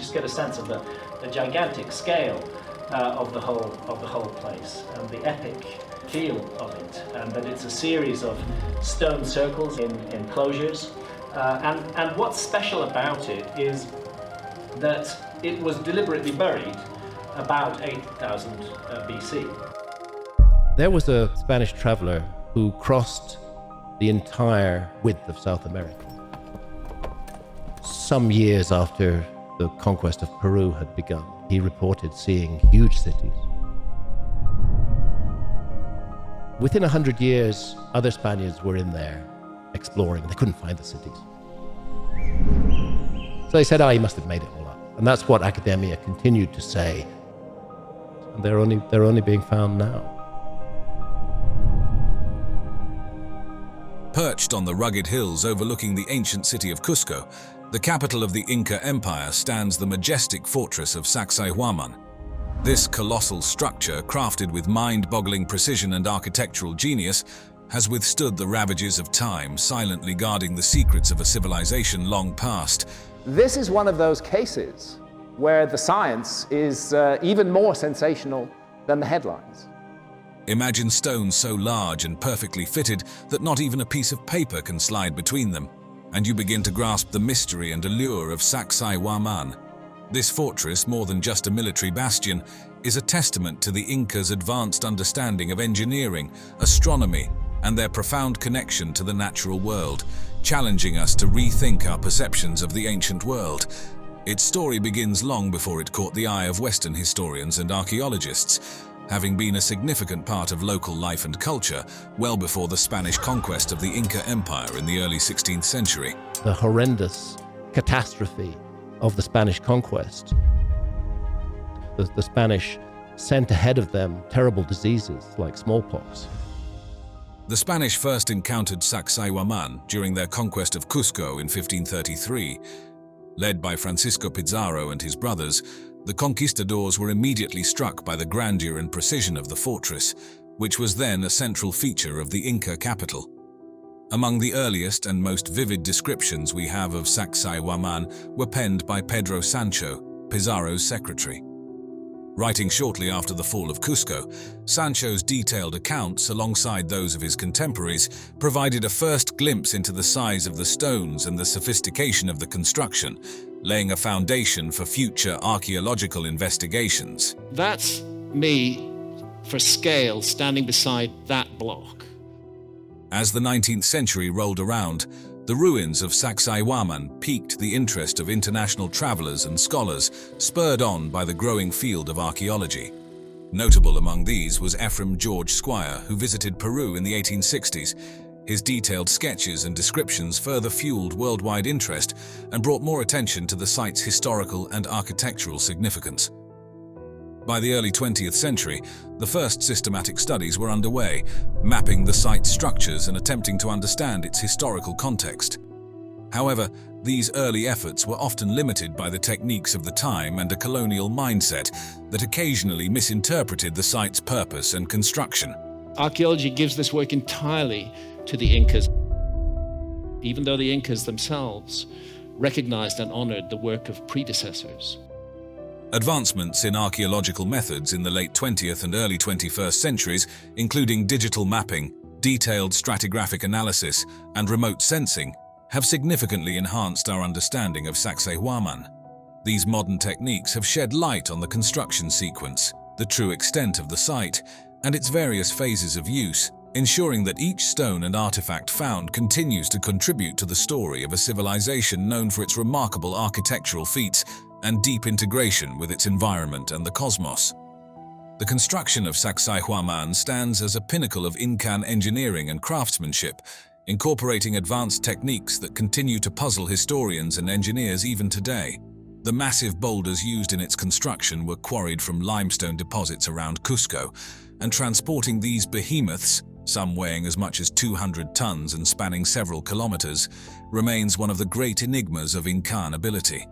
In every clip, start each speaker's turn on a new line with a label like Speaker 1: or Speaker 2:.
Speaker 1: just get a sense of the gigantic scale of the whole place and the epic feel of it, and that it's a series of stone circles in enclosures. And what's special about it is that it was deliberately buried about 8,000 BC.
Speaker 2: There was a Spanish traveler who crossed the entire width of South America. Some years after the conquest of Peru had begun, he reported seeing huge cities. Within 100 years, other Spaniards were in there exploring. They couldn't find the cities. So they said, he must have made it all up. And that's what academia continued to say. And they're only being found now.
Speaker 3: Perched on the rugged hills overlooking the ancient city of Cusco, the capital of the Inca Empire, stands the majestic fortress of Sacsayhuaman. This colossal structure, crafted with mind-boggling precision and architectural genius, has withstood the ravages of time, silently guarding the secrets of a civilization long past.
Speaker 4: This is one of those cases where the science is even more sensational than the headlines.
Speaker 3: Imagine stones so large and perfectly fitted that not even a piece of paper can slide between them, and you begin to grasp the mystery and allure of Saqsaywaman. This fortress, more than just a military bastion, is a testament to the Incas' advanced understanding of engineering, astronomy, and their profound connection to the natural world, challenging us to rethink our perceptions of the ancient world. Its story begins long before it caught the eye of Western historians and archaeologists, having been a significant part of local life and culture well before the Spanish conquest of the Inca Empire in the early 16th century.
Speaker 2: The horrendous catastrophe of the Spanish conquest. The Spanish sent ahead of them terrible diseases like smallpox.
Speaker 3: The Spanish first encountered Sacsayhuaman during their conquest of Cusco in 1533. Led by Francisco Pizarro and his brothers, the conquistadors were immediately struck by the grandeur and precision of the fortress, which was then a central feature of the Inca capital. Among the earliest and most vivid descriptions we have of Sacsayhuaman were penned by Pedro Sancho, Pizarro's secretary. Writing shortly after the fall of Cusco, Sancho's detailed accounts, alongside those of his contemporaries, provided a first glimpse into the size of the stones and the sophistication of the construction, laying a foundation for future archaeological investigations.
Speaker 5: That's me, for scale, standing beside that block.
Speaker 3: As the 19th century rolled around, the ruins of Sacsayhuaman piqued the interest of international travelers and scholars, spurred on by the growing field of archaeology. Notable among these was Ephraim George Squire, who visited Peru in the 1860s. His detailed sketches and descriptions further fueled worldwide interest and brought more attention to the site's historical and architectural significance. By the early 20th century, the first systematic studies were underway, mapping the site's structures and attempting to understand its historical context. However, these early efforts were often limited by the techniques of the time and a colonial mindset that occasionally misinterpreted the site's purpose and construction.
Speaker 5: Archaeology gives this work entirely to the Incas, even though the Incas themselves recognized and honored the work of predecessors.
Speaker 3: Advancements in archaeological methods in the late 20th and early 21st centuries, including digital mapping, detailed stratigraphic analysis, and remote sensing, have significantly enhanced our understanding of Sacsayhuaman. These modern techniques have shed light on the construction sequence, the true extent of the site, and its various phases of use, ensuring that each stone and artifact found continues to contribute to the story of a civilization known for its remarkable architectural feats and deep integration with its environment and the cosmos. The construction of Sacsayhuaman stands as a pinnacle of Incan engineering and craftsmanship, incorporating advanced techniques that continue to puzzle historians and engineers even today. The massive boulders used in its construction were quarried from limestone deposits around Cusco, and transporting these behemoths, some weighing as much as 200 tons and spanning several kilometers, remains one of the great enigmas of Incan ability.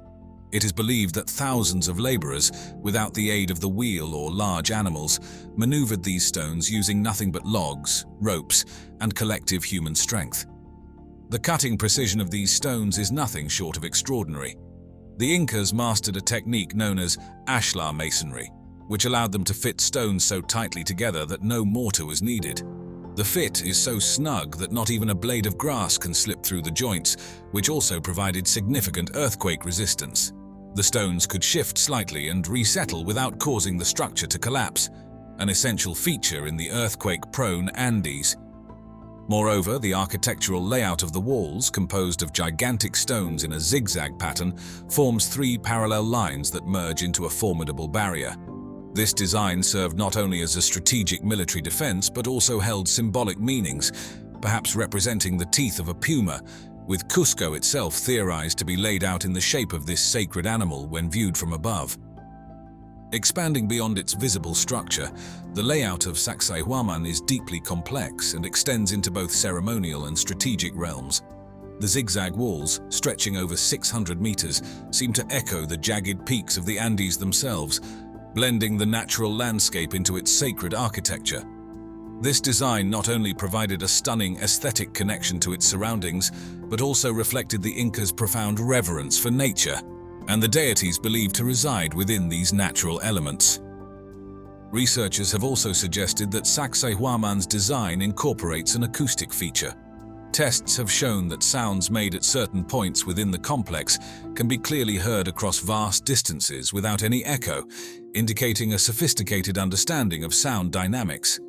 Speaker 3: It is believed that thousands of laborers, without the aid of the wheel or large animals, maneuvered these stones using nothing but logs, ropes, and collective human strength. The cutting precision of these stones is nothing short of extraordinary. The Incas mastered a technique known as ashlar masonry, which allowed them to fit stones so tightly together that no mortar was needed. The fit is so snug that not even a blade of grass can slip through the joints, which also provided significant earthquake resistance. The stones could shift slightly and resettle without causing the structure to collapse, an essential feature in the earthquake-prone Andes. Moreover, the architectural layout of the walls, composed of gigantic stones in a zigzag pattern, forms three parallel lines that merge into a formidable barrier. This design served not only as a strategic military defense, but also held symbolic meanings, perhaps representing the teeth of a puma, with Cusco itself theorized to be laid out in the shape of this sacred animal when viewed from above. Expanding beyond its visible structure, the layout of Sacsayhuaman is deeply complex and extends into both ceremonial and strategic realms. The zigzag walls, stretching over 600 meters, seem to echo the jagged peaks of the Andes themselves, blending the natural landscape into its sacred architecture. This design not only provided a stunning aesthetic connection to its surroundings, but also reflected the Incas' profound reverence for nature and the deities believed to reside within these natural elements. Researchers have also suggested that Sacsayhuaman's design incorporates an acoustic feature. Tests have shown that sounds made at certain points within the complex can be clearly heard across vast distances without any echo, indicating a sophisticated understanding of sound dynamics.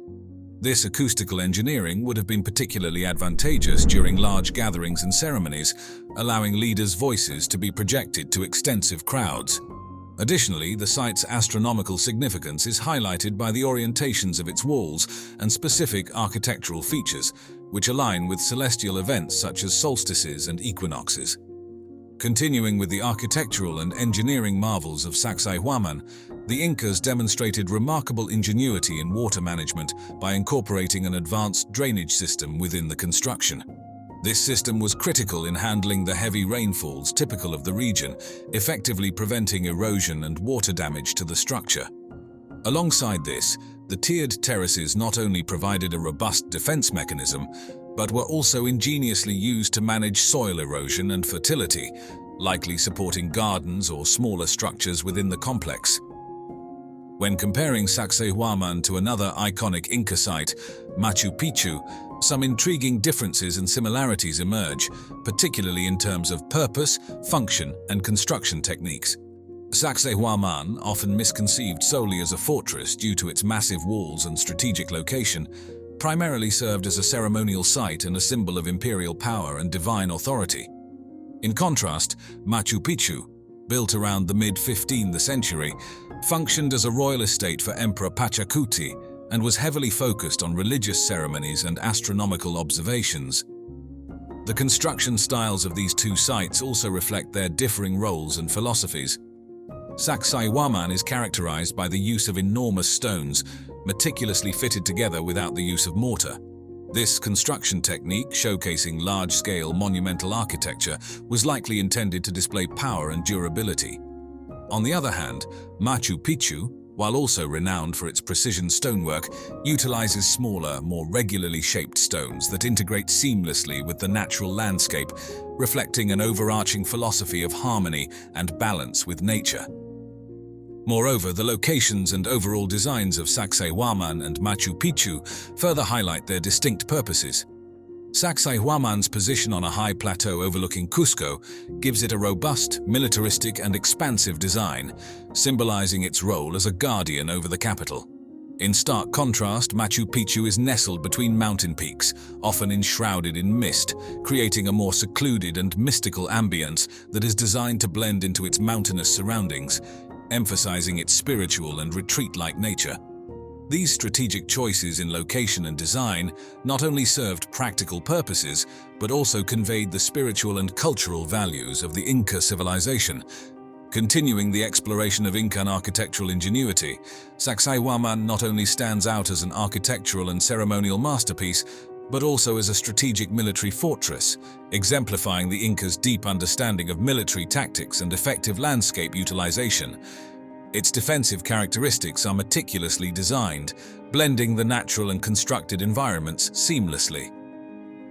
Speaker 3: This acoustical engineering would have been particularly advantageous during large gatherings and ceremonies, allowing leaders' voices to be projected to extensive crowds. Additionally, the site's astronomical significance is highlighted by the orientations of its walls and specific architectural features, which align with celestial events such as solstices and equinoxes. Continuing with the architectural and engineering marvels of Sacsayhuaman, the Incas demonstrated remarkable ingenuity in water management by incorporating an advanced drainage system within the construction. This system was critical in handling the heavy rainfalls typical of the region, effectively preventing erosion and water damage to the structure. Alongside this, the tiered terraces not only provided a robust defense mechanism, but were also ingeniously used to manage soil erosion and fertility, likely supporting gardens or smaller structures within the complex. When comparing Sacsayhuaman to another iconic Inca site, Machu Picchu, some intriguing differences and similarities emerge, particularly in terms of purpose, function, and construction techniques. Sacsayhuaman, often misconceived solely as a fortress due to its massive walls and strategic location, primarily served as a ceremonial site and a symbol of imperial power and divine authority. In contrast, Machu Picchu, built around the mid-15th century, functioned as a royal estate for Emperor Pachacuti and was heavily focused on religious ceremonies and astronomical observations. The construction styles of these two sites also reflect their differing roles and philosophies. Sacsayhuaman is characterized by the use of enormous stones, meticulously fitted together without the use of mortar. This construction technique, showcasing large-scale monumental architecture, was likely intended to display power and durability. On the other hand, Machu Picchu, while also renowned for its precision stonework, utilizes smaller, more regularly shaped stones that integrate seamlessly with the natural landscape, reflecting an overarching philosophy of harmony and balance with nature. Moreover, the locations and overall designs of Sacsayhuaman and Machu Picchu further highlight their distinct purposes. Sacsayhuaman's position on a high plateau overlooking Cusco gives it a robust, militaristic, and expansive design, symbolizing its role as a guardian over the capital. In stark contrast, Machu Picchu is nestled between mountain peaks, often enshrouded in mist, creating a more secluded and mystical ambience that is designed to blend into its mountainous surroundings, emphasizing its spiritual and retreat-like nature. These strategic choices in location and design not only served practical purposes, but also conveyed the spiritual and cultural values of the Inca civilization. Continuing the exploration of Incan architectural ingenuity, Sacsayhuaman not only stands out as an architectural and ceremonial masterpiece, but also as a strategic military fortress, exemplifying the Incas' deep understanding of military tactics and effective landscape utilization. Its defensive characteristics are meticulously designed, blending the natural and constructed environments seamlessly.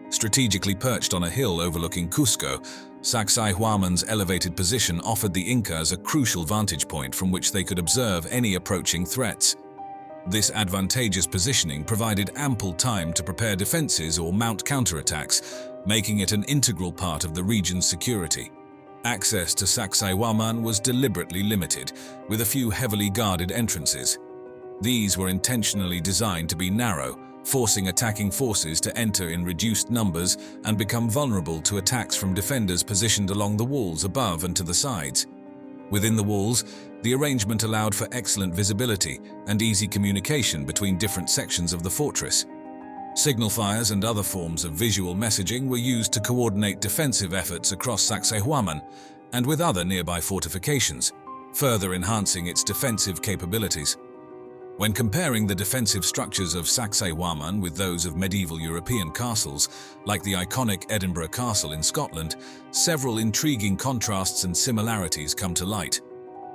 Speaker 3: Strategically perched on a hill overlooking Cusco, Sacsayhuaman's elevated position offered the Incas a crucial vantage point from which they could observe any approaching threats. This advantageous positioning provided ample time to prepare defenses or mount counterattacks, making it an integral part of the region's security. Access to Sacsayhuaman was deliberately limited, with a few heavily guarded entrances. These were intentionally designed to be narrow, forcing attacking forces to enter in reduced numbers and become vulnerable to attacks from defenders positioned along the walls above and to the sides. Within the walls, the arrangement allowed for excellent visibility and easy communication between different sections of the fortress. Signal fires and other forms of visual messaging were used to coordinate defensive efforts across Sacsayhuaman and with other nearby fortifications, further enhancing its defensive capabilities. When comparing the defensive structures of Sacsayhuaman with those of medieval European castles, like the iconic Edinburgh Castle in Scotland, several intriguing contrasts and similarities come to light.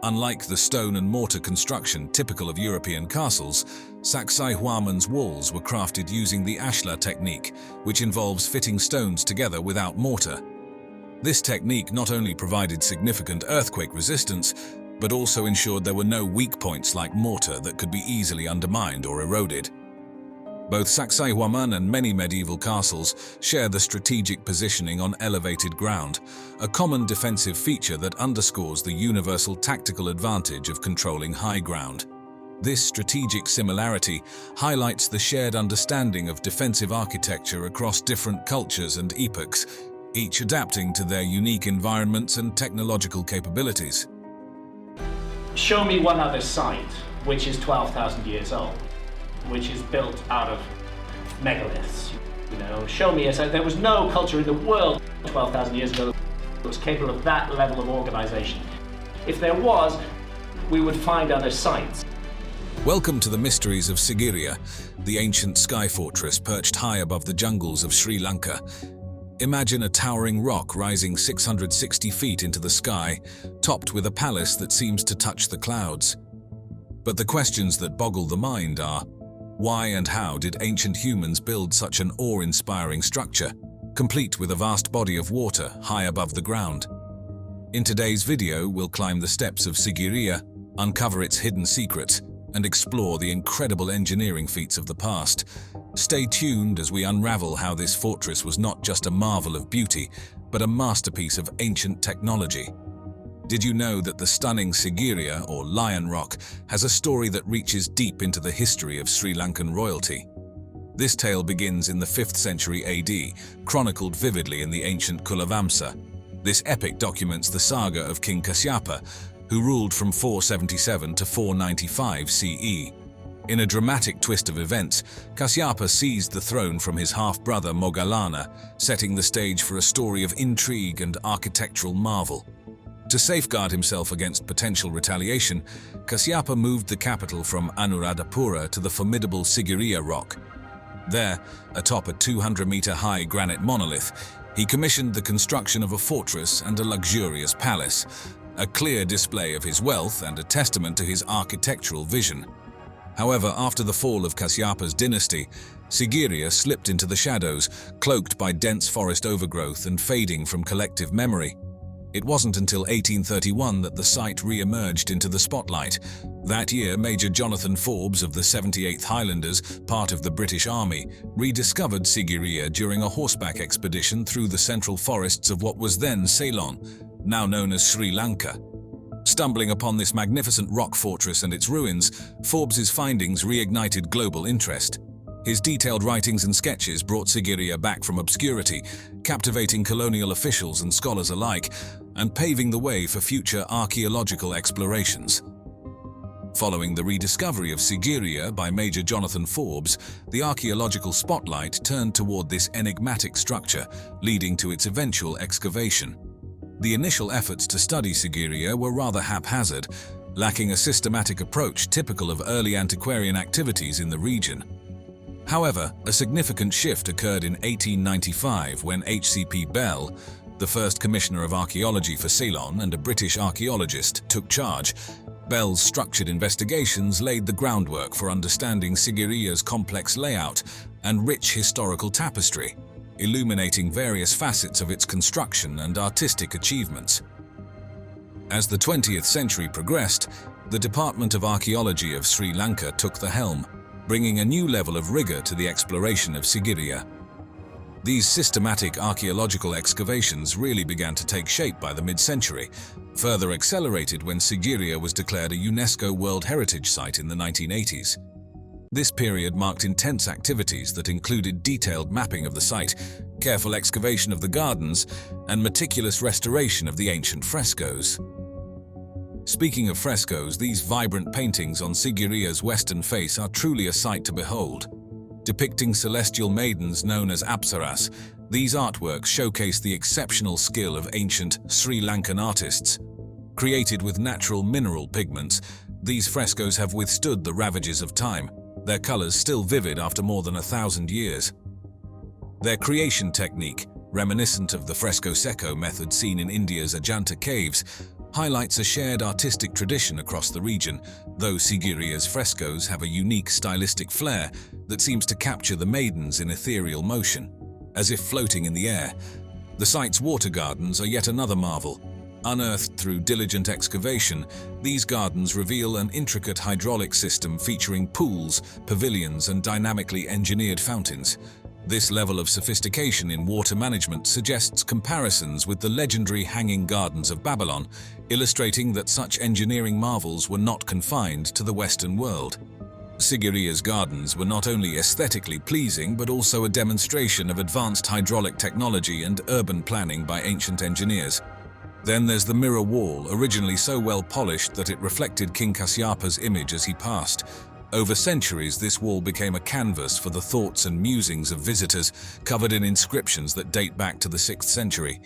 Speaker 3: Unlike the stone and mortar construction typical of European castles, Sacsayhuaman's walls were crafted using the ashlar technique, which involves fitting stones together without mortar. This technique not only provided significant earthquake resistance, but also ensured there were no weak points like mortar that could be easily undermined or eroded. Both Sacsayhuaman and many medieval castles share the strategic positioning on elevated ground, a common defensive feature that underscores the universal tactical advantage of controlling high ground. This strategic similarity highlights the shared understanding of defensive architecture across different cultures and epochs, each adapting to their unique environments and technological capabilities.
Speaker 1: Show me one other site which is 12,000 years old, which is built out of megaliths. Show me a site. There was no culture in the world 12,000 years ago that was capable of that level of organization. If there was, we would find other sites.
Speaker 3: Welcome to the mysteries of Sigiriya, the ancient sky fortress perched high above the jungles of Sri Lanka. Imagine a towering rock rising 660 feet into the sky, topped with a palace that seems to touch the clouds. But the questions that boggle the mind are, why and how did ancient humans build such an awe-inspiring structure, complete with a vast body of water high above the ground? In today's video, we'll climb the steps of Sigiriya, uncover its hidden secrets, and explore the incredible engineering feats of the past. Stay tuned as we unravel how this fortress was not just a marvel of beauty, but a masterpiece of ancient technology. Did you know that the stunning Sigiriya, or Lion Rock, has a story that reaches deep into the history of Sri Lankan royalty? This tale begins in the 5th century AD, chronicled vividly in the ancient Kulavamsa. This epic documents the saga of King Kasyapa, who ruled from 477 to 495 CE. In a dramatic twist of events, Kasyapa seized the throne from his half-brother Moggallana, setting the stage for a story of intrigue and architectural marvel. To safeguard himself against potential retaliation, Kasyapa moved the capital from Anuradhapura to the formidable Sigiriya rock. There, atop a 200-meter-high granite monolith, he commissioned the construction of a fortress and a luxurious palace, a clear display of his wealth and a testament to his architectural vision. However, after the fall of Kasyapa's dynasty, Sigiriya slipped into the shadows, cloaked by dense forest overgrowth and fading from collective memory. It wasn't until 1831 that the site re-emerged into the spotlight. That year, Major Jonathan Forbes of the 78th Highlanders, part of the British Army, rediscovered Sigiriya during a horseback expedition through the central forests of what was then Ceylon, now known as Sri Lanka. Stumbling upon this magnificent rock fortress and its ruins, Forbes's findings reignited global interest. His detailed writings and sketches brought Sigiriya back from obscurity, captivating colonial officials and scholars alike, and paving the way for future archaeological explorations. Following the rediscovery of Sigiriya by Major Jonathan Forbes, the archaeological spotlight turned toward this enigmatic structure, leading to its eventual excavation. The initial efforts to study Sigiriya were rather haphazard, lacking a systematic approach typical of early antiquarian activities in the region. However, a significant shift occurred in 1895 when H.C.P. Bell, the first Commissioner of Archaeology for Ceylon and a British archaeologist, took charge. Bell's structured investigations laid the groundwork for understanding Sigiriya's complex layout and rich historical tapestry. illuminating various facets of its construction and artistic achievements. As the 20th century progressed, the Department of Archaeology of Sri Lanka took the helm, bringing a new level of rigor to the exploration of Sigiriya. These systematic archaeological excavations really began to take shape by the mid-century, further accelerated when Sigiriya was declared a UNESCO World Heritage Site in the 1980s. This period marked intense activities that included detailed mapping of the site, careful excavation of the gardens, and meticulous restoration of the ancient frescoes. Speaking of frescoes, these vibrant paintings on Sigiriya's western face are truly a sight to behold. Depicting celestial maidens known as Apsaras, these artworks showcase the exceptional skill of ancient Sri Lankan artists. Created with natural mineral pigments, these frescoes have withstood the ravages of time, their colors still vivid after more than 1,000 years. Their creation technique, reminiscent of the fresco secco method seen in India's Ajanta caves, highlights a shared artistic tradition across the region, though Sigiriya's frescoes have a unique stylistic flair that seems to capture the maidens in ethereal motion, as if floating in the air. The site's water gardens are yet another marvel. Unearthed through diligent excavation, these gardens reveal an intricate hydraulic system featuring pools, pavilions, and dynamically engineered fountains. This level of sophistication in water management suggests comparisons with the legendary Hanging Gardens of Babylon, illustrating that such engineering marvels were not confined to the Western world. Sigiriya's gardens were not only aesthetically pleasing but also a demonstration of advanced hydraulic technology and urban planning by ancient engineers. Then there's the mirror wall, originally so well polished that it reflected King Kasyapa's image as he passed. Over centuries, this wall became a canvas for the thoughts and musings of visitors, covered in inscriptions that date back to the 6th century.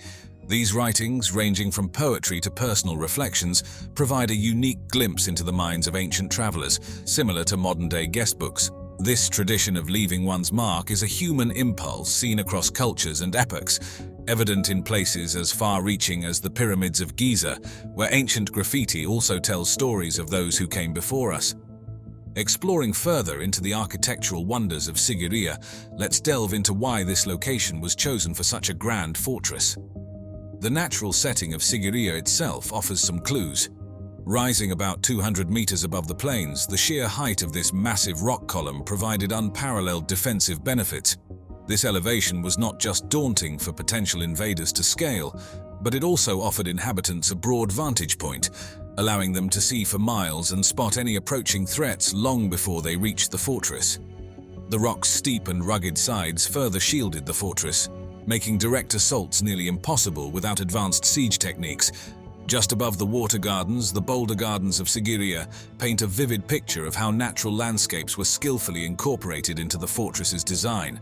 Speaker 3: These writings, ranging from poetry to personal reflections, provide a unique glimpse into the minds of ancient travelers, similar to modern-day guestbooks. This tradition of leaving one's mark is a human impulse seen across cultures and epochs, evident in places as far-reaching as the pyramids of Giza, where ancient graffiti also tells stories of those who came before us. Exploring further into the architectural wonders of Sigiriya, let's delve into why this location was chosen for such a grand fortress. The natural setting of Sigiriya itself offers some clues. Rising about 200 meters above the plains, the sheer height of this massive rock column provided unparalleled defensive benefits. This elevation was not just daunting for potential invaders to scale, but it also offered inhabitants a broad vantage point, allowing them to see for miles and spot any approaching threats long before they reached the fortress. The rock's steep and rugged sides further shielded the fortress, making direct assaults nearly impossible without advanced siege techniques. Just above the water gardens, the boulder gardens of Sigiriya paint a vivid picture of how natural landscapes were skillfully incorporated into the fortress's design.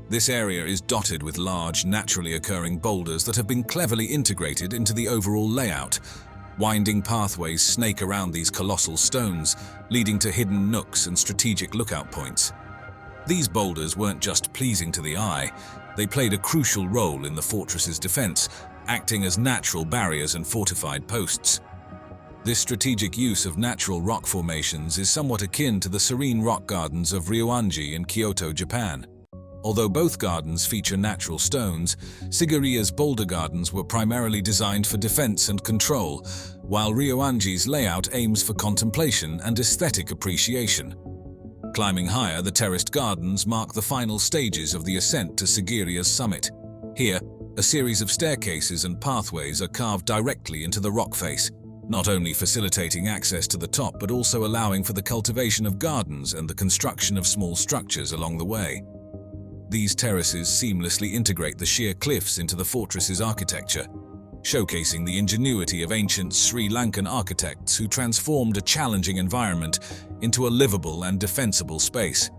Speaker 3: This area is dotted with large, naturally occurring boulders that have been cleverly integrated into the overall layout. Winding pathways snake around these colossal stones, leading to hidden nooks and strategic lookout points. These boulders weren't just pleasing to the eye, they played a crucial role in the fortress's defense, acting as natural barriers and fortified posts. This strategic use of natural rock formations is somewhat akin to the serene rock gardens of Ryoanji in Kyoto, Japan. Although both gardens feature natural stones, Sigiriya's boulder gardens were primarily designed for defense and control, while Ryoanji's layout aims for contemplation and aesthetic appreciation. Climbing higher, the terraced gardens mark the final stages of the ascent to Sigiriya's summit. Here, a series of staircases and pathways are carved directly into the rock face, not only facilitating access to the top but also allowing for the cultivation of gardens and the construction of small structures along the way. These terraces seamlessly integrate the sheer cliffs into the fortress's architecture, showcasing the ingenuity of ancient Sri Lankan architects who transformed a challenging environment into a livable and defensible space.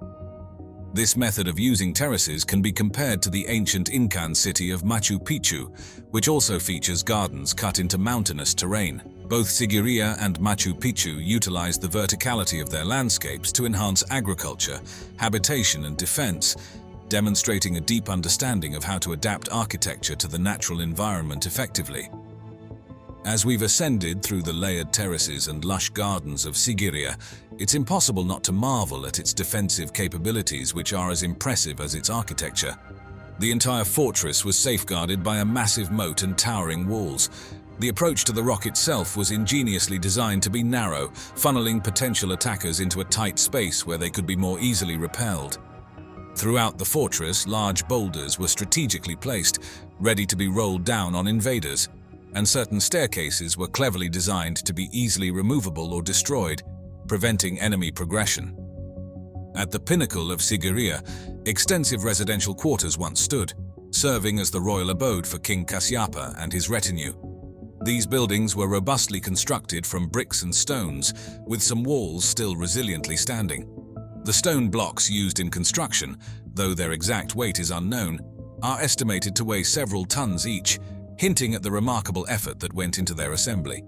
Speaker 3: This method of using terraces can be compared to the ancient Incan city of Machu Picchu, which also features gardens cut into mountainous terrain. Both Sigiriya and Machu Picchu utilized the verticality of their landscapes to enhance agriculture, habitation, and defense, demonstrating a deep understanding of how to adapt architecture to the natural environment effectively. As we've ascended through the layered terraces and lush gardens of Sigiriya, it's impossible not to marvel at its defensive capabilities, which are as impressive as its architecture. The entire fortress was safeguarded by a massive moat and towering walls. The approach to the rock itself was ingeniously designed to be narrow, funneling potential attackers into a tight space where they could be more easily repelled. Throughout the fortress, large boulders were strategically placed, ready to be rolled down on invaders, and certain staircases were cleverly designed to be easily removable or destroyed, preventing enemy progression. At the pinnacle of Sigiriya, extensive residential quarters once stood, serving as the royal abode for King Kasyapa and his retinue. These buildings were robustly constructed from bricks and stones, with some walls still resiliently standing. The stone blocks used in construction, though their exact weight is unknown, are estimated to weigh several tons each, hinting at the remarkable effort that went into their assembly.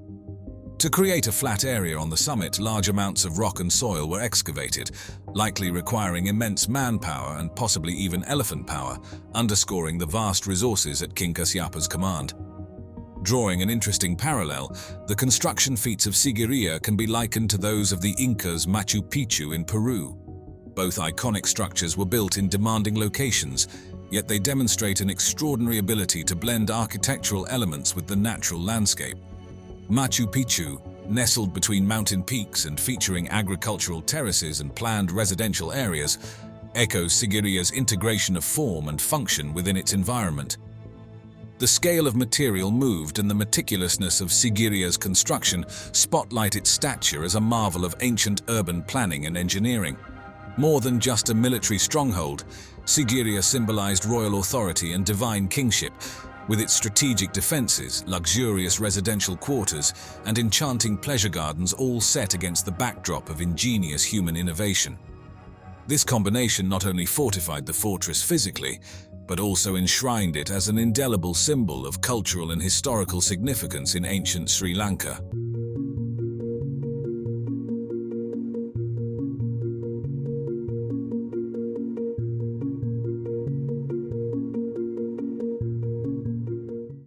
Speaker 3: To create a flat area on the summit, large amounts of rock and soil were excavated, likely requiring immense manpower and possibly even elephant power, underscoring the vast resources at King Kasyapa's command. Drawing an interesting parallel, the construction feats of Sigiriya can be likened to those of the Incas' Machu Picchu in Peru. Both iconic structures were built in demanding locations, yet they demonstrate an extraordinary ability to blend architectural elements with the natural landscape. Machu Picchu, nestled between mountain peaks and featuring agricultural terraces and planned residential areas, echoes Sigiriya's integration of form and function within its environment. The scale of material moved and the meticulousness of Sigiriya's construction spotlight its stature as a marvel of ancient urban planning and engineering. More than just a military stronghold, Sigiriya symbolized royal authority and divine kingship, with its strategic defenses, luxurious residential quarters, and enchanting pleasure gardens all set against the backdrop of ingenious human innovation. This combination not only fortified the fortress physically, but also enshrined it as an indelible symbol of cultural and historical significance in ancient Sri Lanka.